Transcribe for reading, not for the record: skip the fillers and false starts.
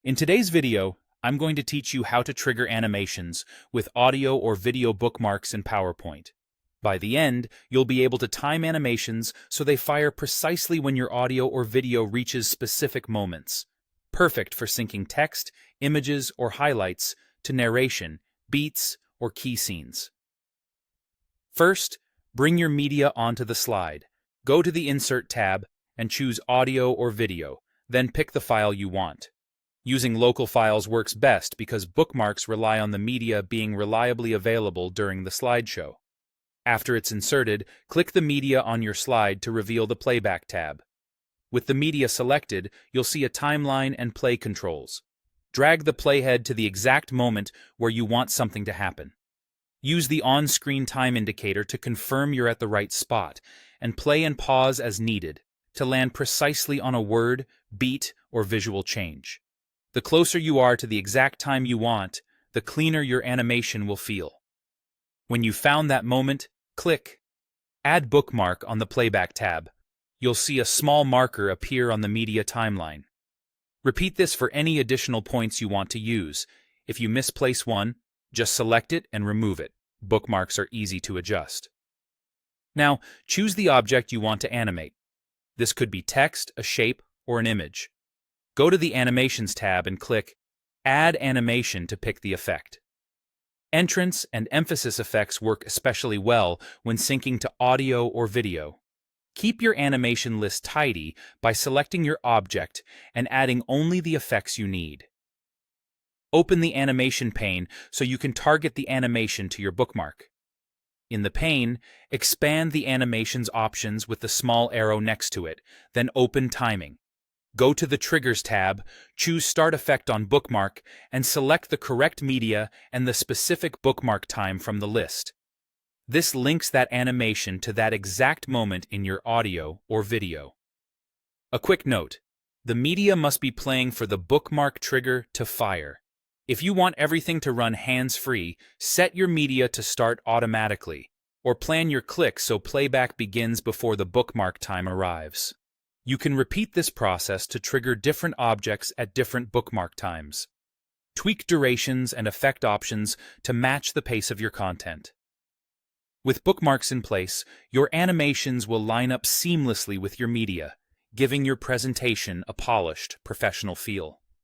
In today's video, I'm going to teach you how to trigger animations with audio or video bookmarks in PowerPoint. By the end, you'll be able to time animations so they fire precisely when your audio or video reaches specific moments. Perfect for syncing text, images, or highlights to narration, beats, or key scenes. First, bring your media onto the slide. Go to the Insert tab and choose Audio or Video, then pick the file you want. Using local files works best because bookmarks rely on the media being reliably available during the slideshow. After it's inserted, click the media on your slide to reveal the Playback tab. With the media selected, you'll see a timeline and play controls. Drag the playhead to the exact moment where you want something to happen. Use the on-screen time indicator to confirm you're at the right spot, and play and pause as needed to land precisely on a word, beat, or visual change. The closer you are to the exact time you want, the cleaner your animation will feel. When you've found that moment, click Add Bookmark on the Playback tab. You'll see a small marker appear on the media timeline. Repeat this for any additional points you want to use. If you misplace one, just select it and remove it. Bookmarks are easy to adjust. Now, choose the object you want to animate. This could be text, a shape, or an image. Go to the Animations tab and click Add Animation to pick the effect. Entrance and emphasis effects work especially well when syncing to audio or video. Keep your animation list tidy by selecting your object and adding only the effects you need. Open the animation pane so you can target the animation to your bookmark. In the pane, expand the animations options with the small arrow next to it, then open timing. Go to the Triggers tab, choose Start Effect on Bookmark, and select the correct media and the specific bookmark time from the list. This links that animation to that exact moment in your audio or video. A quick note: the media must be playing for the bookmark trigger to fire. If you want everything to run hands-free, set your media to start automatically, or plan your click so playback begins before the bookmark time arrives. You can repeat this process to trigger different objects at different bookmark times. Tweak durations and effect options to match the pace of your content. With bookmarks in place, your animations will line up seamlessly with your media, giving your presentation a polished, professional feel.